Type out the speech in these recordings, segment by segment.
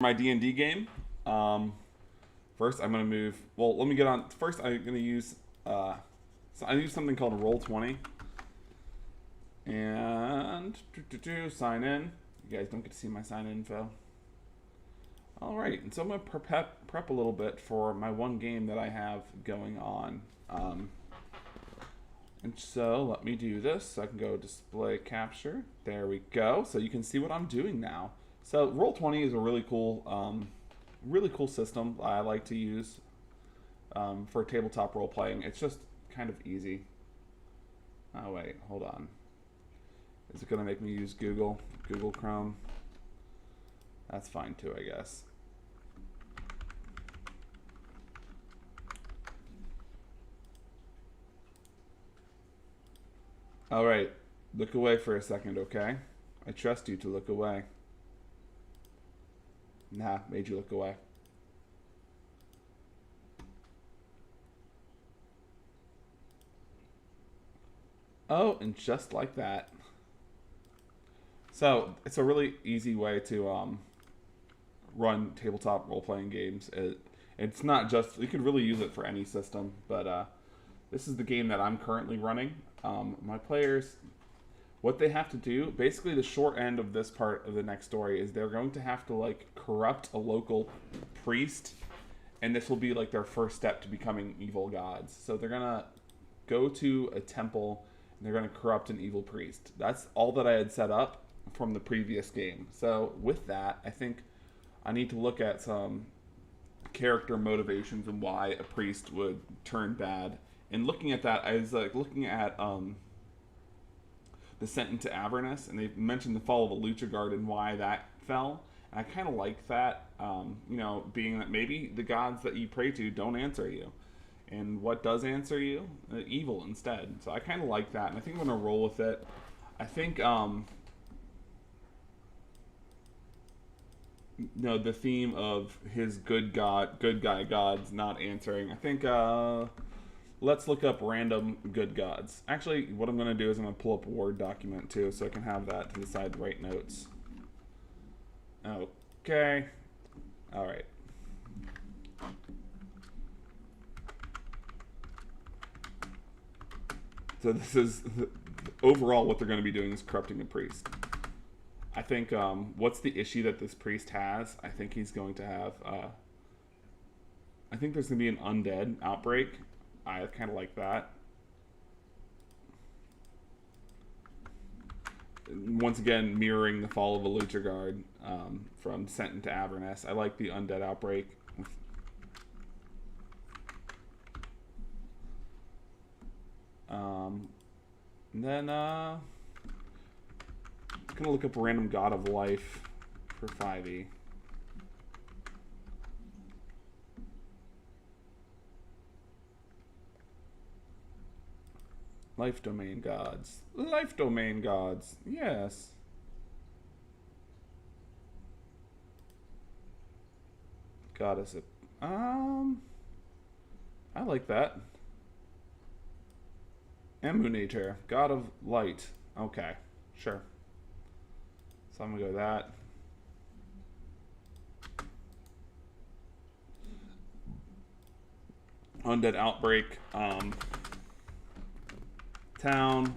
My D&D game. First, I'm gonna move. Well, let me get on. First, I'm gonna use. So I use something called Roll20, and sign in. You guys don't get to see my sign in info. All right, and so I'm gonna prep a little bit for my one game that I have going on. And so let me do this. So I can go display capture. There we go. So you can see what I'm doing now. So Roll20 is a really cool system I like to use for tabletop role playing. It's just kind of easy. Oh wait, hold on. Is it gonna make me use Google Chrome? That's fine too, I guess. All right, look away for a second, okay? I trust you to look away. Nah, made you look away. Oh, and just like that. So it's a really easy way to run tabletop role-playing games. It's not just, you could really use it for any system, but this is the game that I'm currently running. My players, what they have to do, basically the short end of this part of the next story is they're going to have to like corrupt a local priest, and this will be like their first step to becoming evil gods. So they're gonna go to a temple and they're gonna corrupt an evil priest. That's all that I had set up from the previous game. So with that, I think I need to look at some character motivations and why a priest would turn bad. And looking at that, I was like looking at the Descent into Avernus, and they mentioned the fall of a Lucha Guard and why that fell. And I kind of like that, being that maybe the gods that you pray to don't answer you. And what does answer you? Evil instead. So I kind of like that, and I think I'm going to roll with it. I think, the theme of his good guy gods not answering. I think, let's look up random good gods. Actually, what I'm going to do is I'm going to pull up a Word document too, so I can have that to the side to write notes. Okay. All right. So this is overall what they're going to be doing is corrupting a priest. I think what's the issue that this priest has? I think he's going to have. I think there's going to be an undead outbreak. I kind of like that. Once again, mirroring the fall of a Lucha Guard from Descent into Avernus. I like the undead outbreak. And then I'm gonna look up a random god of life for 5e. Life domain gods. Life domain gods. Yes. Goddess. I like that. Emanator. God of light. Okay. Sure. So I'm gonna go that. Undead outbreak. Town.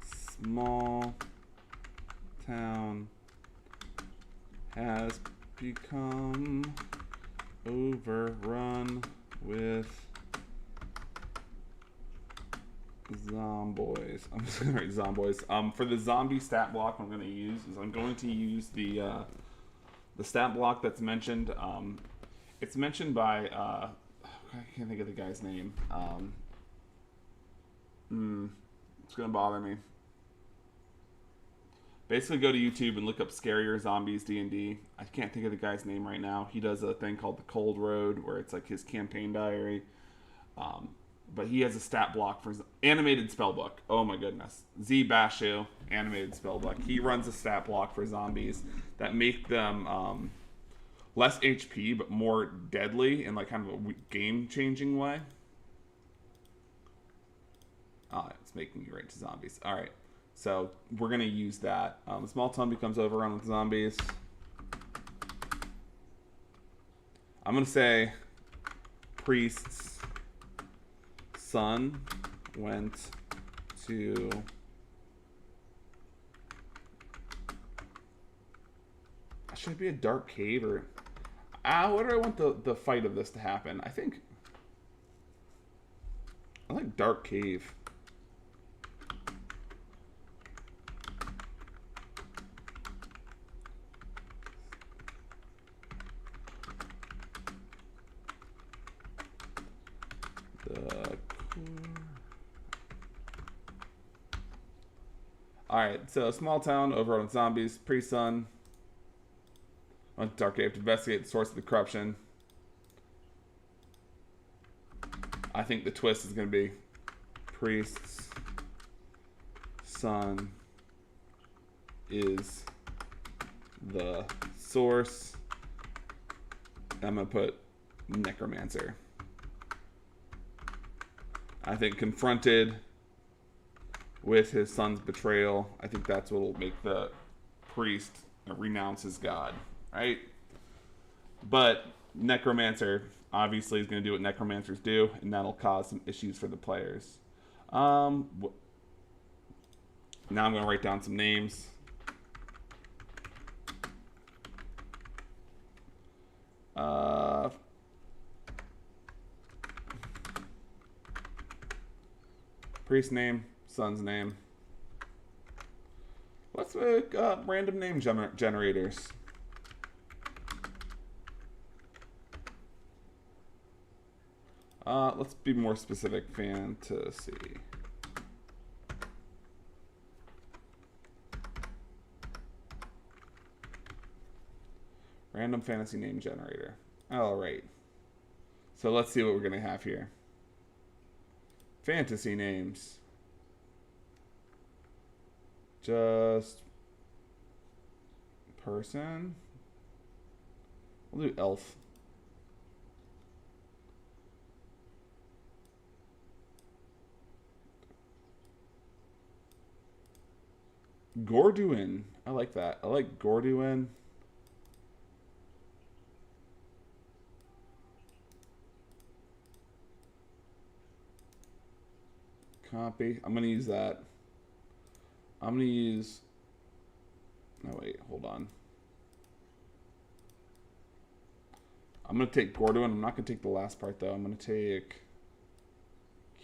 Small town has become overrun with zomboys. I'm just gonna write zomboys. For the zombie stat block, I'm going to use the stat block that's mentioned. It's mentioned by I can't think of the guy's name. It's gonna bother me. Basically, go to YouTube and look up "Scarier Zombies D&D." I can't think of the guy's name right now. He does a thing called the Cold Road, where it's like his campaign diary. But he has a stat block for animated spellbook. Oh my goodness, Z Bashu animated spellbook. He runs a stat block for zombies that make them less HP but more deadly in like kind of a game-changing way. It's making me right to zombies. All right. So we're going to use that. Small town becomes overrun with zombies. I'm going to say priest's son went to should it be a dark cave or what do I want the fight of this to happen? I think I like dark cave. Alright, so small town, overrun with zombies, pre-sun. Went to dark cave to investigate the source of the corruption. I think the twist is going to be priest's son is the source. I'm going to put necromancer. I think confronted with his son's betrayal, I think that's what will make the priest renounce his god, right? But necromancer obviously is going to do what necromancers do, and that'll cause some issues for the players. Now I'm going to write down some names. Priest name, son's name. Let's make random name generators. Let's be more specific. Fantasy. Random fantasy name generator. All right. So let's see what we're going to have here. Fantasy names. Just person. We'll do elf. Gorduin. I like that. I like Gorduin. Copy. I'm going to use that. I'm going to use... No, wait. Hold on. I'm going to take Gorduin. I'm not going to take the last part, though. I'm going to take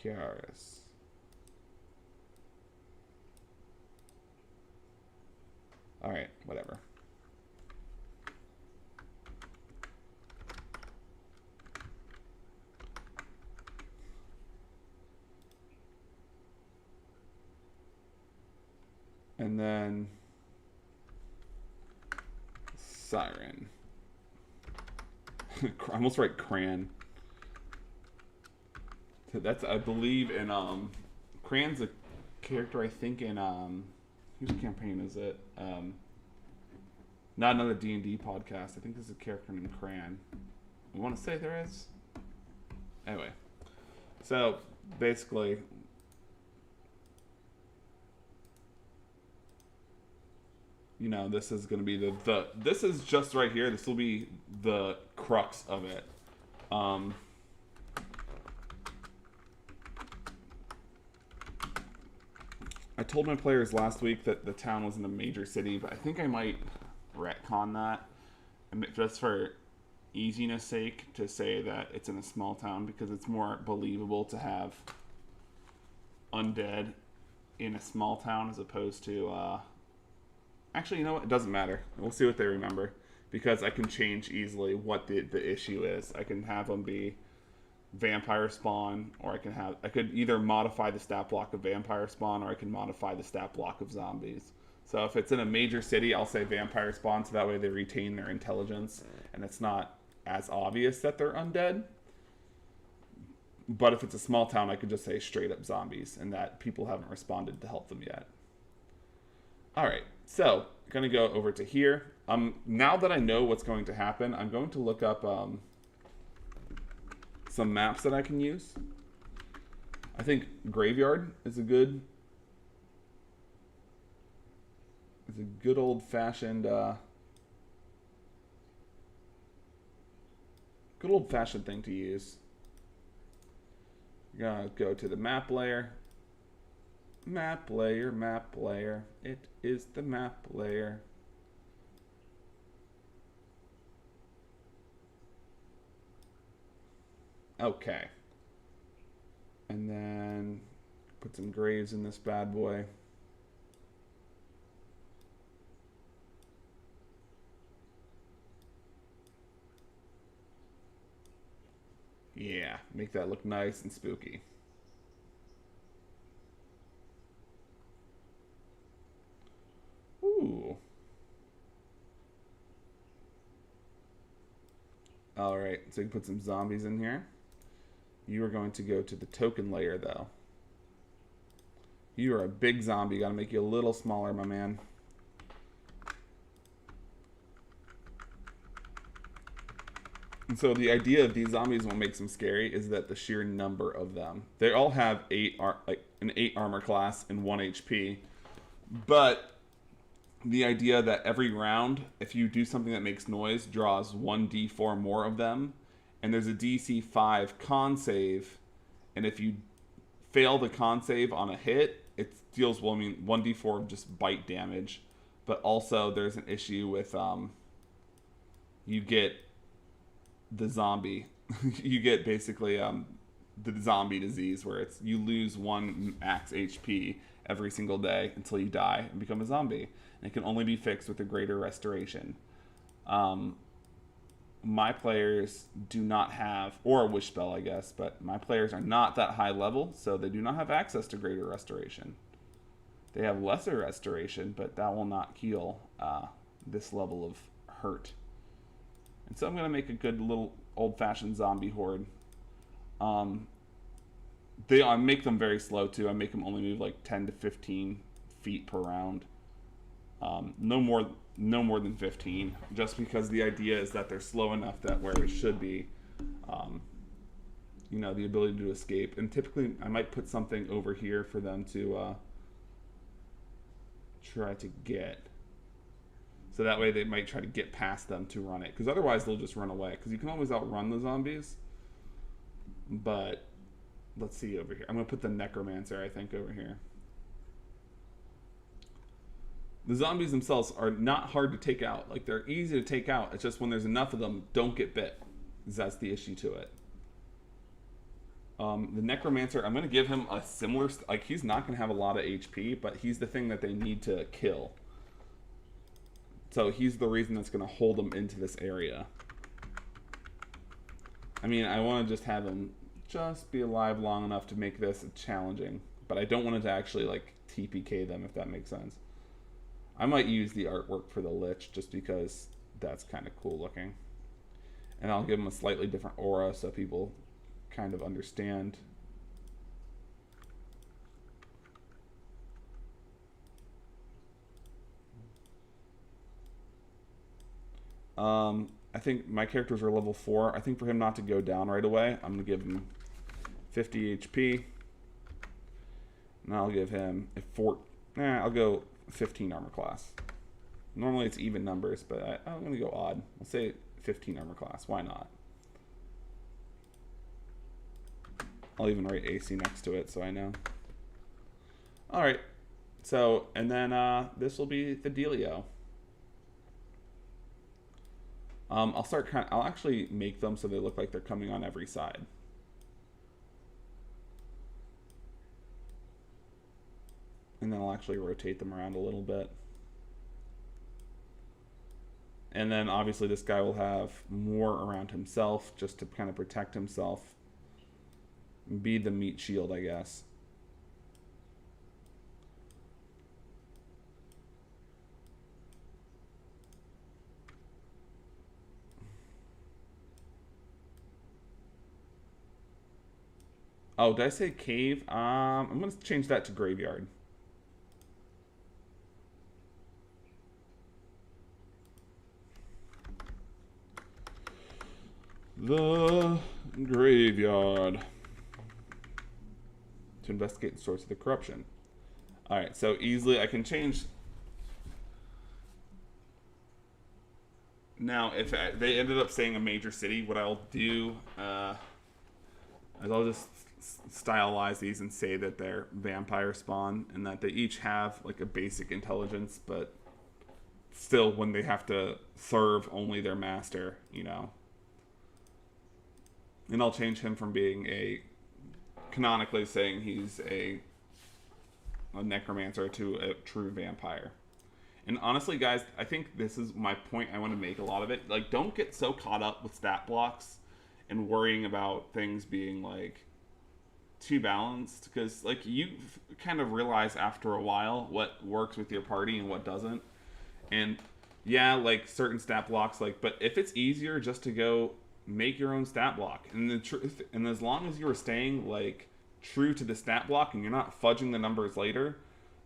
Kiaris. Alright, whatever. And then Siren. I almost write Cran. That's, I believe, in Cran's a character, I think, in whose campaign is it? Not another D&D podcast. I think there's a character named Cran. I want to say there is. Anyway, so basically, you know, this is going to be the this is just right here. This will be the crux of it. I told my players last week that the town was in a major city, but I think I might retcon that, and just for easiness sake, to say that it's in a small town, because it's more believable to have undead in a small town as opposed to actually, you know what, it doesn't matter. We'll see what they remember, because I can change easily what the issue is. I can have them be vampire spawn, or I could either modify the stat block of vampire spawn, or I can modify the stat block of zombies. So if it's in a major city, I'll say vampire spawn, so that way they retain their intelligence, and it's not as obvious that they're undead. But if it's a small town, I could just say straight up zombies, and that people haven't responded to help them yet. Alright, so I'm going to go over to here. Now that I know what's going to happen, I'm going to look up some maps that I can use. I think Graveyard is a good It's a good old-fashioned thing to use. You're gonna go to the map layer. Map layer, map layer. It is the map layer. Okay. And then put some graves in this bad boy. Yeah, make that look nice and spooky. Ooh. All right, so you can put some zombies in here. You are going to go to the token layer, though. You are a big zombie. Got to make you a little smaller, my man. And so the idea of these zombies, what makes them scary, is that the sheer number of them. They all have an 8 armor class and 1 HP. But the idea that every round, if you do something that makes noise, draws 1d4 more of them. And there's a DC 5 con save. And if you fail the con save on a hit, it deals, well, I mean, 1d4 of just bite damage. But also there's an issue with, you get the zombie. You get basically the zombie disease, where it's you lose 1 max HP every single day until you die and become a zombie. And it can only be fixed with a greater restoration. My players do not have, or a wish spell, I guess, but my players are not that high level, so they do not have access to greater restoration. They have lesser restoration, but that will not heal this level of hurt. And so I'm going to make a good little old-fashioned zombie horde. I make them very slow, too. I make them only move like 10 to 15 feet per round. No more than 15, just because the idea is that they're slow enough that where it should be, the ability to escape. And typically, I might put something over here for them to try to get. So that way they might try to get past them to run it. Because otherwise they'll just run away. Because you can always outrun the zombies. But let's see over here. I'm going to put the necromancer, I think, over here. The zombies themselves are not hard to take out. Like, they're easy to take out. It's just when there's enough of them, don't get bit. That's the issue to it. The necromancer, I'm going to give him a similar... Like, he's not going to have a lot of HP, but he's the thing that they need to kill. So he's the reason that's going to hold them into this area. I mean, I want to just have him just be alive long enough to make this challenging. But I don't want it to actually, like, TPK them, if that makes sense. I might use the artwork for the Lich, just because that's kind of cool looking. And I'll give him a slightly different aura so people kind of understand. I think my characters are level 4. I think for him not to go down right away, I'm going to give him 50 HP. And I'll give him I'll go 15 armor class. Normally it's even numbers, but I'm going to go odd. I'll say 15 armor class. Why not? I'll even write AC next to it so I know. Alright. So, and then this will be the dealio. I'll actually make them so they look like they're coming on every side. And then I'll actually rotate them around a little bit. And then obviously this guy will have more around himself just to kind of protect himself. Be the meat shield, I guess. Oh, did I say cave? I'm going to change that to graveyard. The graveyard. To investigate the source of the corruption. Alright, so easily I can change Now, if they ended up saying a major city, what I'll do is I'll just stylize these and say that they're vampire spawn and that they each have like a basic intelligence, but still when they have to serve only their master, you know. And I'll change him from being a canonically saying he's a necromancer to a true vampire. And honestly, guys, I think this is my point I want to make a lot of it. Like, don't get so caught up with stat blocks and worrying about things being, like, too balanced. Because, like, you kind of realize after a while what works with your party and what doesn't. And, yeah, like, certain stat blocks, like, but if it's easier just to go make your own stat block. And the truth, and as long as you are staying, like, true to the stat block and you're not fudging the numbers later,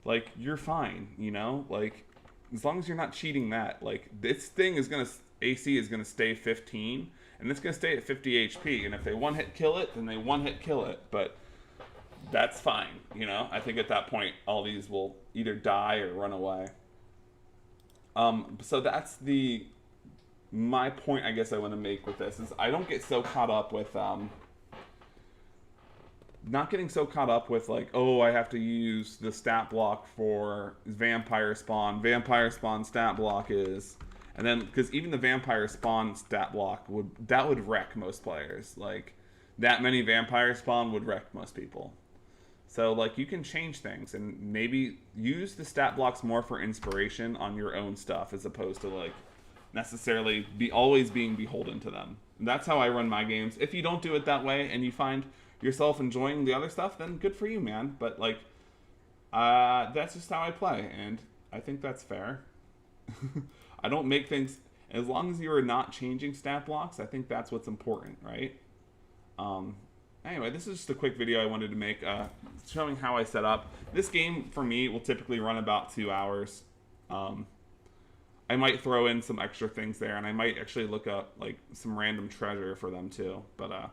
like, you're fine, you know? Like, as long as you're not cheating that, like, this thing is going to, AC is going to stay 15, and it's going to stay at 50 HP, and if they one-hit kill it, then they one-hit kill it, but that's fine, you know? I think at that point, all these will either die or run away. So that's my point, I guess I want to make with this, is I don't get so caught up with, not getting so caught up with like, oh, I have to use the stat block for vampire spawn. Vampire spawn stat block is, and then because even the vampire spawn stat block would wreck most players. Like that many vampire spawn would wreck most people. So like you can change things and maybe use the stat blocks more for inspiration on your own stuff as opposed to like necessarily always being beholden to them. And that's how I run my games. If you don't do it that way and you find yourself enjoying the other stuff, then good for you, man. But like that's just how I play, and I think that's fair. I don't make things, as long as you are not changing stat blocks, I think that's what's important, right? Anyway, this is just a quick video I wanted to make showing how I set up. This game for me will typically run about 2 hours. I might throw in some extra things there, and I might actually look up like some random treasure for them too, but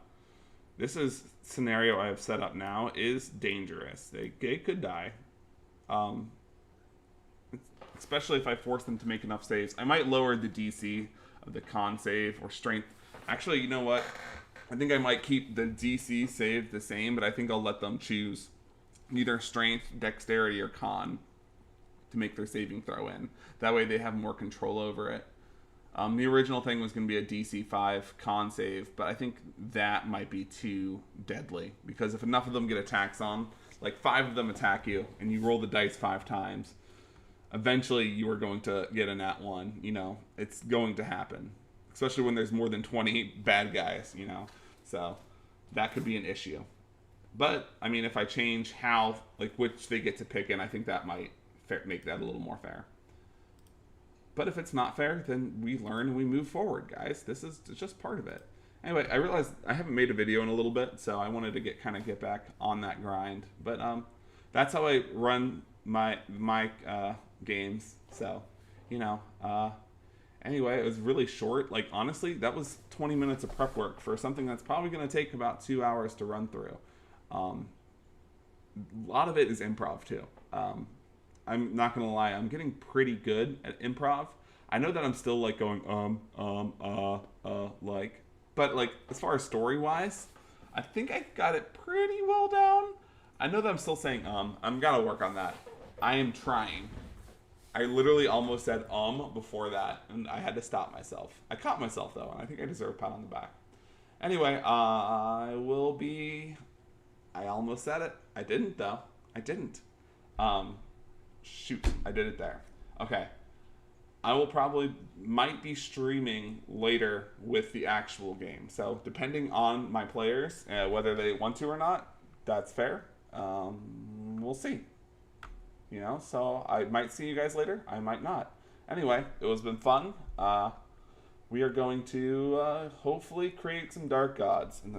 this scenario I have set up now is dangerous. They could die. Especially if I force them to make enough saves. I might lower the DC of the con save or strength. Actually, you know what? I think I might keep the DC save the same, but I think I'll let them choose either strength, dexterity, or con to make their saving throw in. That way they have more control over it. The original thing was going to be a DC 5 con save, but I think that might be too deadly. Because if enough of them get attacks on, like 5 of them attack you, and you roll the dice 5 times, eventually you are going to get a nat 1, you know. It's going to happen. Especially when there's more than 20 bad guys, you know. So, that could be an issue. But, I mean, if I change how, like, which they get to pick in, I think that might make that a little more fair. But if it's not fair, then we learn and we move forward, guys. This is just part of it. Anyway, I realized I haven't made a video in a little bit, so I wanted to get back on that grind. But that's how I run my games. So, you know. Anyway, it was really short. Like honestly, that was 20 minutes of prep work for something that's probably going to take about 2 hours to run through. A lot of it is improv too. I'm not gonna lie, I'm getting pretty good at improv. I know that I'm still like going like, but like as far as story wise, I think I got it pretty well down. I know that I'm still saying I'm gotta work on that. I am trying. I literally almost said before that, and I had to stop myself. I caught myself though, and I think I deserve a pat on the back. Anyway, I almost said it. I didn't though. I didn't. Shoot, I did it there. Okay. I might be streaming later with the actual game. So depending on my players, whether they want to or not, that's fair. We'll see. You know, so I might see you guys later. I might not. Anyway, it has been fun. We are going to hopefully create some dark gods in the